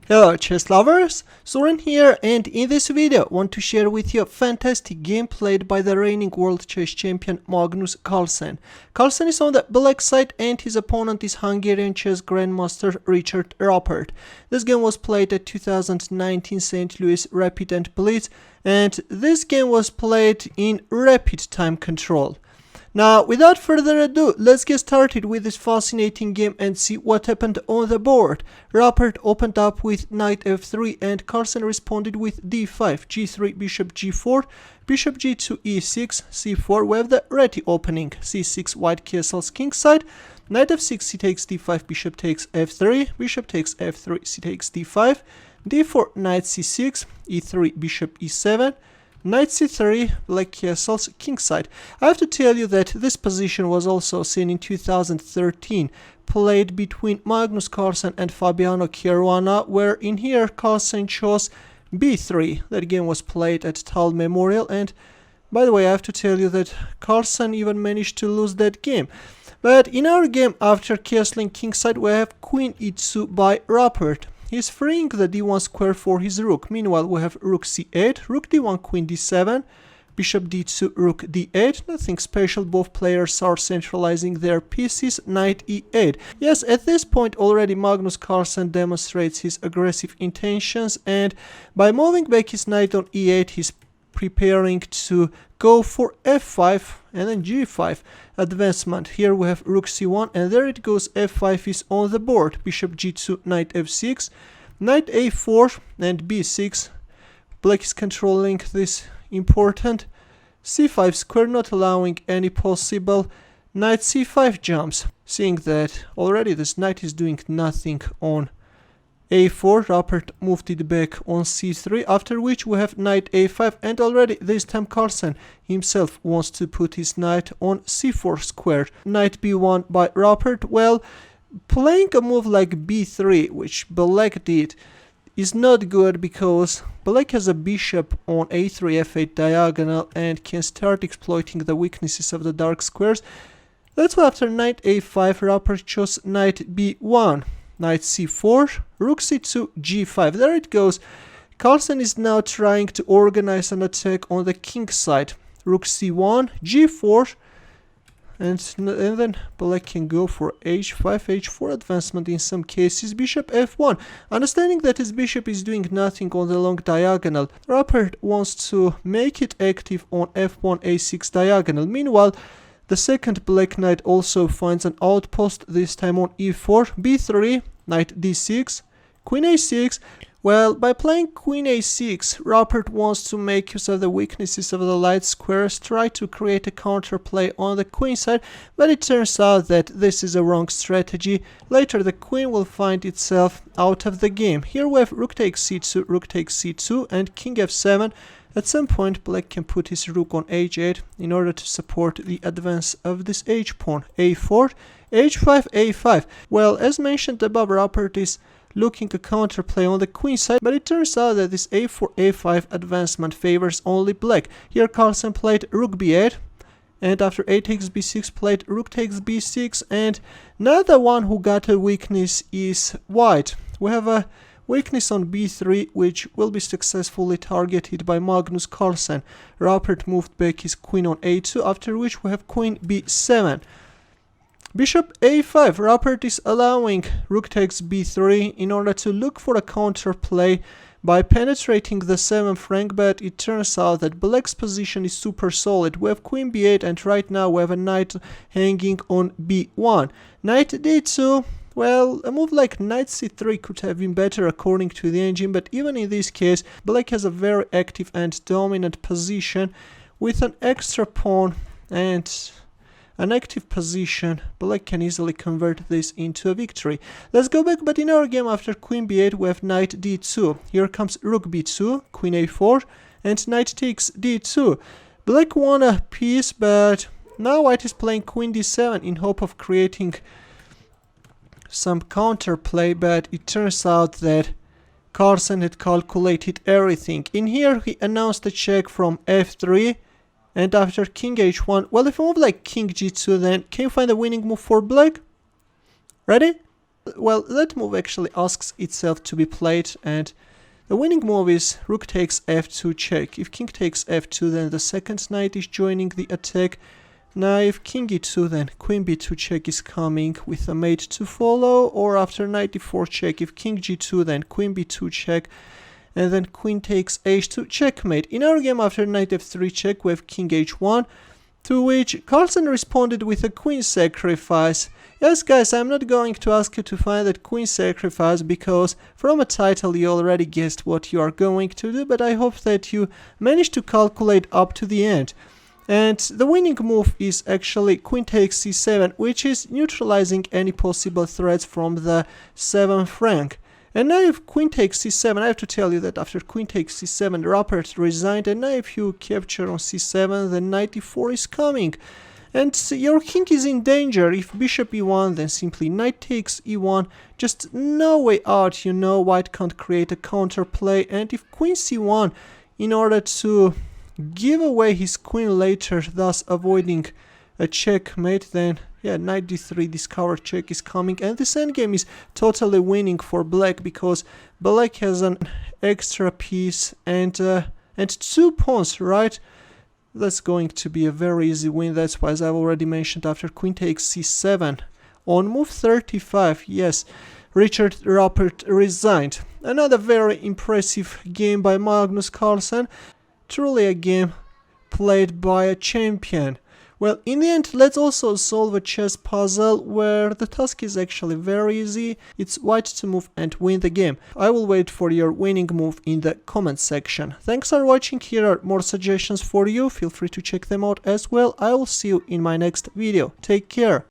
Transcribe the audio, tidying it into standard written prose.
Hello chess lovers, Suren here, and in this video I want to share with you a fantastic game played by the reigning world chess champion Magnus Carlsen. Carlsen is on the black side and his opponent is Hungarian chess grandmaster Richard Rapport. This game was played at 2019 St. Louis Rapid and Blitz, and this game was played in rapid time control. Now, without further ado, let's get started with this fascinating game and see what happened on the board. Rapport opened up with knight f3 and Carlsen responded with d5, g3, bishop g4, bishop g2, e6, c4. We have the ready opening, c6, white castles kingside, knight f6, c takes d5, bishop takes f3, bishop takes f3, c takes d5, d4, knight c6, e3, bishop e7, knight c3, black castles kingside. I have to tell you that this position was also seen in 2013, played between Magnus Carlsen and Fabiano Caruana, where in here Carlsen chose b3. That game was played at Tal Memorial, and by the way, I have to tell you that Carlsen even managed to lose that game. But in our game, after castling kingside, we have queen e2 by Rapport. He's freeing the d1 square for his rook. Meanwhile, we have rook c8, rook d1, queen d7, bishop d2, rook d8. Nothing special, both players are centralizing their pieces, knight e8. Yes, at this point already Magnus Carlsen demonstrates his aggressive intentions, and by moving back his knight on e8, he's preparing to go for f5 and then g5 advancement. Here we have rook c1, and there it goes, f5 is on the board, bishop g2, knight f6, knight a4 and b6. Black is controlling this important c5 square, not allowing any possible knight c5 jumps. Seeing that already this knight is doing nothing on a4, Rapport moved it back on c3, after which we have knight a5, and already this time Carlsen himself wants to put his knight on c4 square. Knight b1 by Rapport. Well, playing a move like b3, which black did, is not good because black has a bishop on a3 f8 diagonal and can start exploiting the weaknesses of the dark squares. That's why after knight a5, Rapport chose knight b1. Knight c4, rook c2, g5. There it goes. Carlsen is now trying to organize an attack on the king side. Rook c1, g4, and then black can go for h5, h4 advancement in some cases, bishop f1. Understanding that his bishop is doing nothing on the long diagonal, Rapport wants to make it active on f1, a6 diagonal. Meanwhile, the second black knight also finds an outpost, this time on e4, b3, knight d6, queen a6. Well, by playing queen a6, Rapport wants to make use of the weaknesses of the light squares, try to create a counterplay on the queen side, but it turns out that this is a wrong strategy. Later the queen will find itself out of the game. Here we have rook takes c2, rook takes c2, and king f7. At some point, black can put his rook on h8 in order to support the advance of this h-pawn. a4, h5, a5. Well, as mentioned above, Rapport is looking a counterplay on the queen side, but it turns out that this a4, a5 advancement favors only black. Here Carlsen played rook b8, and after a takes b6 played rook takes b6, and now the one who got a weakness is white. We have a weakness on b3, which will be successfully targeted by Magnus Carlsen. Rapport moved back his queen on a2, after which we have queen b7. Bishop a5, Rapport is allowing rook takes b3 in order to look for a counterplay by penetrating the 7th rank, but it turns out that black's position is super solid. We have queen b8, and right now we have a knight hanging on b1. Knight d2. Well, a move like knight c3 could have been better according to the engine, but even in this case, black has a very active and dominant position. With an extra pawn and an active position, black can easily convert this into a victory. Let's go back, but in our game after queen b8 we have knight d2. Here comes rook b2, queen a4, and knight takes d2. Black won a piece, but now white is playing queen d7 in hope of creating some counterplay, but it turns out that Carlsen had calculated everything. In here he announced a check from f3, and after king h1, well, if I move like king g2, then can you find a winning move for black? Ready? Well, that move actually asks itself to be played, and the winning move is rook takes f2 check. If king takes f2, then the second knight is joining the attack. Now if king e2, then queen b2 check is coming with a mate to follow, or after knight d4 check, if king g2, then queen b2 check, and then queen takes h2 checkmate. In our game, after knight f3 check, we have king h1, to which Carlsen responded with a queen sacrifice. Yes guys, I'm not going to ask you to find that queen sacrifice, because from a title you already guessed what you are going to do, but I hope that you managed to calculate up to the end. And the winning move is actually queen takes c7, which is neutralizing any possible threats from the 7th rank. And now if queen takes c7, I have to tell you that after queen takes c7, Rapport resigned, and now if you capture on c7, then knight e4 is coming. And your king is in danger. If bishop e1, then simply knight takes e1. Just no way out, you know, white can't create a counterplay. And if queen c1, in order to give away his queen later, thus avoiding a checkmate, then yeah, knight d3 discover check is coming, and this endgame is totally winning for black, because black has an extra piece and 2 pawns, right? That's going to be a very easy win. That's why, as I've already mentioned, after queen takes c7, on move 35, yes, Richard Rapport resigned. Another very impressive game by Magnus Carlsen. Truly a game played by a champion. Well, in the end, let's also solve a chess puzzle where the task is actually very easy. It's white to move and win the game. I will wait for your winning move in the comment section. Thanks for watching. Here are more suggestions for you. Feel free to check them out as well. I will see you in my next video. Take care.